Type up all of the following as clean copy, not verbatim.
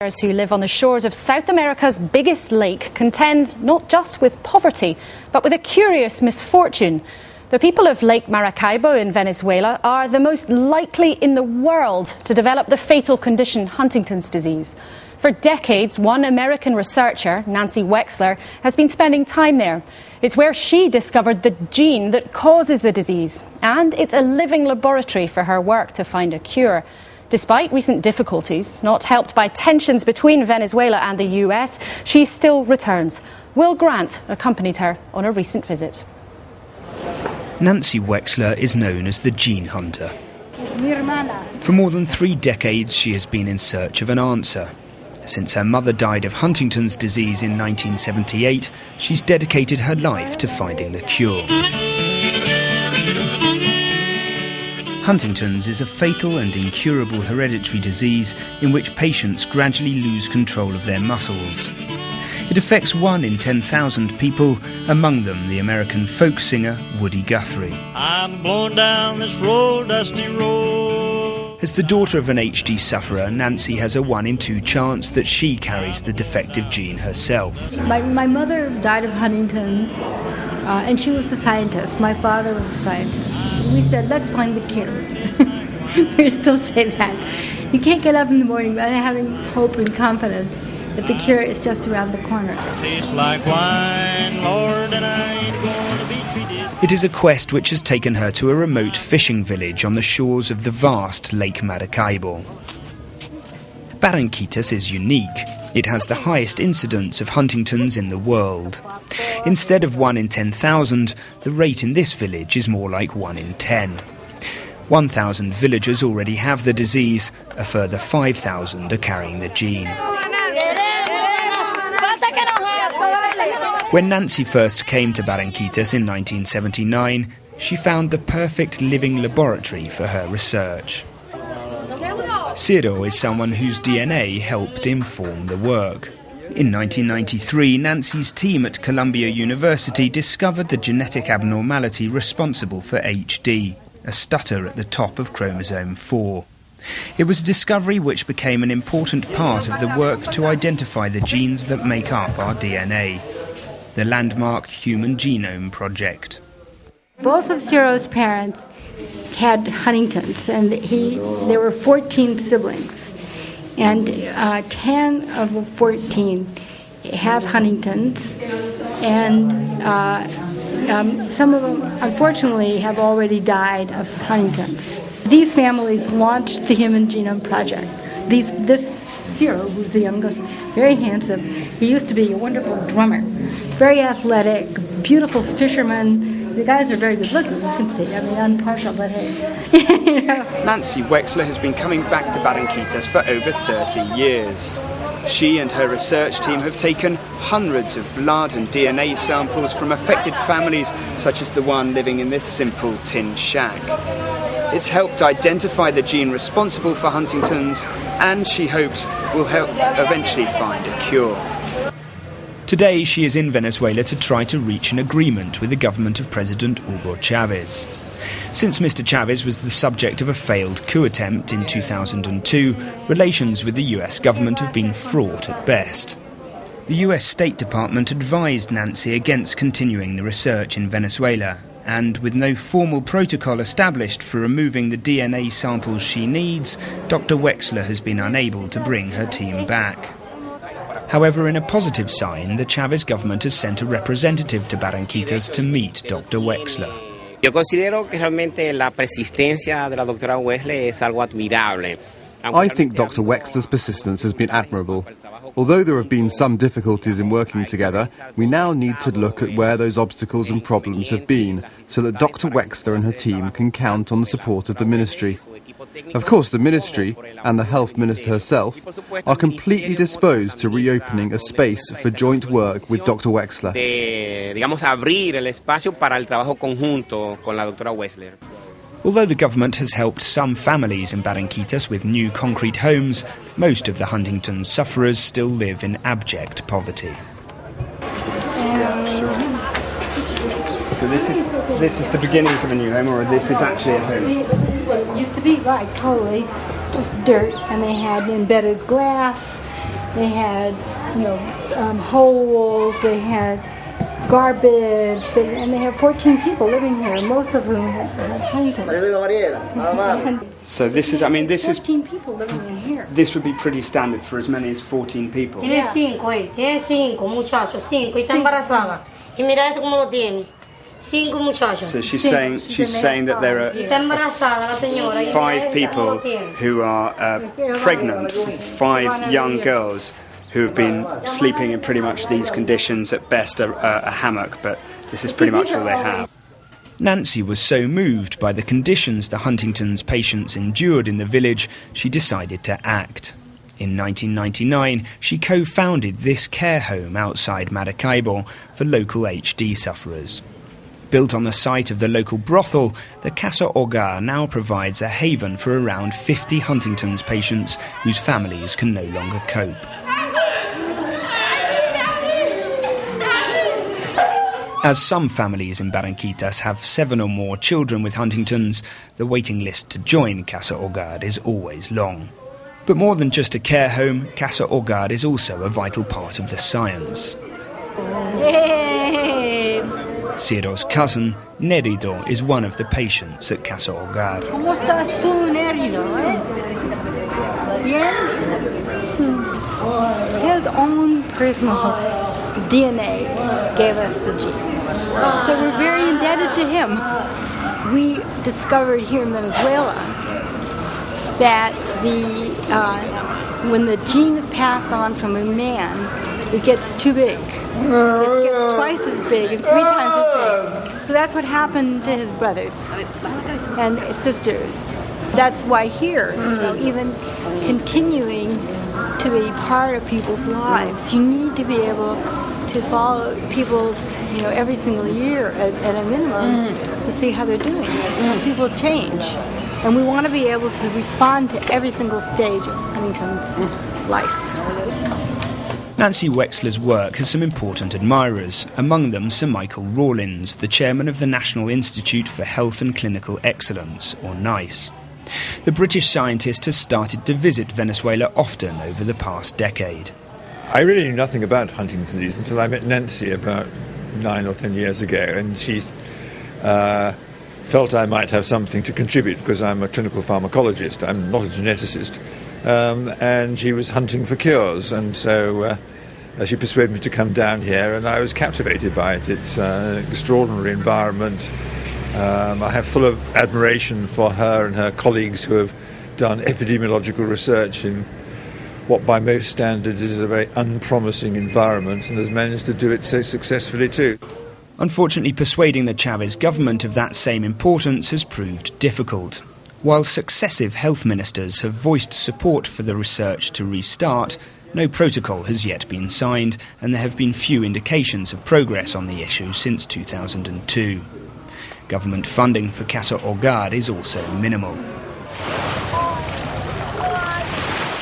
farmers who live on the shores of South America's biggest lake contend not just with poverty, but with a curious misfortune. The people of Lake Maracaibo in Venezuela are the most likely in the world to develop the fatal condition Huntington's disease. For decades, one American researcher, Nancy Wexler, has been spending time there. It's where she discovered the gene that causes the disease, and it's a living laboratory for her work to find a cure. Despite recent difficulties, not helped by tensions between Venezuela and the US, she still returns. Will Grant accompanied her on a recent visit. Nancy Wexler is known as the gene hunter. For more than 3 decades, she has been in search of an answer. Since her mother died of Huntington's disease in 1978, she's dedicated her life to finding the cure. Huntington's is a fatal and incurable hereditary disease in which patients gradually lose control of their muscles. It affects 1 in 10,000 people, among them the American folk singer Woody Guthrie. I'm blowing down this road, dusty road. As the daughter of an HD sufferer, Nancy has a 1 in 2 chance that she carries the defective gene herself. My mother died of Huntington's, and she was a scientist. My father was a scientist. We said, let's find the cure. We still say that. You can't get up in the morning without having hope and confidence that the cure is just around the corner. Tastes like wine, Lord, and I ain't gonna be treated. It is a quest which has taken her to a remote fishing village on the shores of the vast Lake Maracaibo. Barranquitas is unique. It has the highest incidence of Huntington's in the world. Instead of 1 in 10,000, the rate in this village is more like 1 in 10. 1,000 villagers already have the disease, a further 5,000 are carrying the gene. When Nancy first came to Barranquitas in 1979, she found the perfect living laboratory for her research. Ciro is someone whose DNA helped inform the work. In 1993, Nancy's team at Columbia University discovered the genetic abnormality responsible for HD, a stutter at the top of chromosome 4. It was a discovery which became an important part of the work to identify the genes that make up our DNA. The landmark Human Genome Project. Both of Ciro's parents had Huntington's, and there were 14 siblings, and 10 of the 14 have Huntington's, and some of them, unfortunately, have already died of Huntington's. These families launched the Human Genome Project. This Ciro, who's the youngest, very handsome. He used to be a wonderful drummer, very athletic, beautiful fisherman. The guys are very good looking, you can see. I mean, I'm partial, but hey. You know. Nancy Wexler has been coming back to Barranquitas for over 30 years. She and her research team have taken hundreds of blood and DNA samples from affected families, such as the one living in this simple tin shack. It's helped identify the gene responsible for Huntington's, and she hopes will help eventually find a cure. Today she is in Venezuela to try to reach an agreement with the government of President Hugo Chavez. Since Mr. Chavez was the subject of a failed coup attempt in 2002, relations with the US government have been fraught at best. The US State Department advised Nancy against continuing the research in Venezuela, and with no formal protocol established for removing the DNA samples she needs, Dr. Wexler has been unable to bring her team back. However, in a positive sign, the Chavez government has sent a representative to Barranquitas to meet Dr. Wexler. Yo considero que realmente la persistencia de la doctora Wexler es algo admirable. I think Dr. Wexler's persistence has been admirable. Although there have been some difficulties in working together, we now need to look at where those obstacles and problems have been, so that Dr. Wexler and her team can count on the support of the ministry. Of course, the ministry, and the health minister herself, are completely disposed to reopening a space for joint work with Dr. Wexler. Digamos, abrir el espacio para el trabajo conjunto con la doctora Wexler. Although the government has helped some families in Barranquitas with new concrete homes, most of the Huntington sufferers still live in abject poverty. So this is the beginning of a new home, or this is actually a home? Well, it used to be like totally just dirt, and they had embedded glass, They had, holes. They had garbage. And they have 14 people living here, most of whom have Huntington. So this is, this is 14 people living in here. This would be pretty standard for as many as 14 people. Tiene 5 muchachos, 5 y está embarazada. Y mira esto cómo lo tiene. 5 muchachos. So she's saying that there are 5 people who are pregnant, 5 young girls who have been sleeping in pretty much these conditions, at best a hammock, but this is pretty much all they have. Nancy was so moved by the conditions the Huntington's patients endured in the village, she decided to act. In 1999, she co-founded this care home outside Maracaibo for local HD sufferers. Built on the site of the local brothel, the Casa Hogar now provides a haven for around 50 Huntington's patients whose families can no longer cope. As some families in Barranquitas have 7 or more children with Huntington's, the waiting list to join Casa Hogar is always long. But more than just a care home, Casa Hogar is also a vital part of the science. Hey. Ciro's cousin, Nerido, is one of the patients at Casa Hogar. ¿Cómo estás tú, Nerido? Bien? His own personal DNA gave us the gene. So we're very indebted to him. We discovered here in Venezuela that when the gene is passed on from a man, it gets too big. It gets twice as big and 3 times as big. So that's what happened to his brothers and sisters. That's why here, even continuing to be part of people's lives, you need to be able to follow people's, every single year at a minimum to see how they're doing. Because people change. And we want to be able to respond to every single stage of Huntington's life. Nancy Wexler's work has some important admirers, among them Sir Michael Rawlins, the chairman of the National Institute for Health and Clinical Excellence, or NICE. The British scientist has started to visit Venezuela often over the past decade. I really knew nothing about Huntington's disease until I met Nancy about 9 or 10 years ago, and she felt I might have something to contribute because I'm a clinical pharmacologist, I'm not a geneticist, and she was hunting for cures, and so she persuaded me to come down here, and I was captivated by it. It's an extraordinary environment. I have full of admiration for her and her colleagues who have done epidemiological research in what by most standards is a very unpromising environment, and has managed to do it so successfully too. Unfortunately, persuading the Chavez government of that same importance has proved difficult. While successive health ministers have voiced support for the research to restart, no protocol has yet been signed, and there have been few indications of progress on the issue since 2002. Government funding for Casa Hogar is also minimal.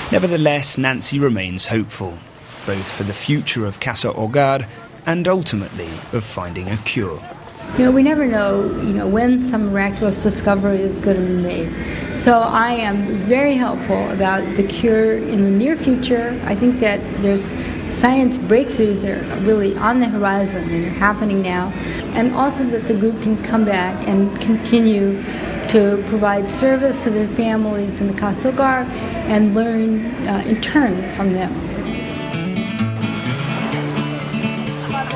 Nevertheless, Nancy remains hopeful, both for the future of Casa Hogar and ultimately of finding a cure. We never know, when some miraculous discovery is going to be made. So I am very hopeful about the cure in the near future. I think that there's science breakthroughs that are really on the horizon and are happening now. And also that the group can come back and continue to provide service to the families in the Casa Hogar and learn in turn from them.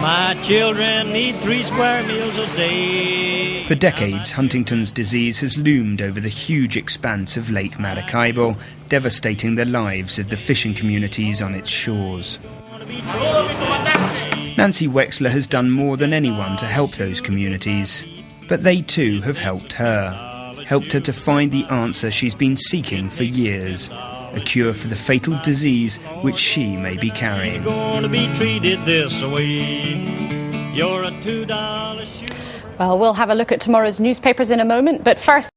My children need 3 square meals a day. For decades, Huntington's disease has loomed over the huge expanse of Lake Maracaibo, devastating the lives of the fishing communities on its shores. Nancy Wexler has done more than anyone to help those communities, but they too have helped her to find the answer she's been seeking for years. A cure for the fatal disease which she may be carrying. You're going to be treated this way. You're a $2 shoe. Well, we'll have a look at tomorrow's newspapers in a moment, but first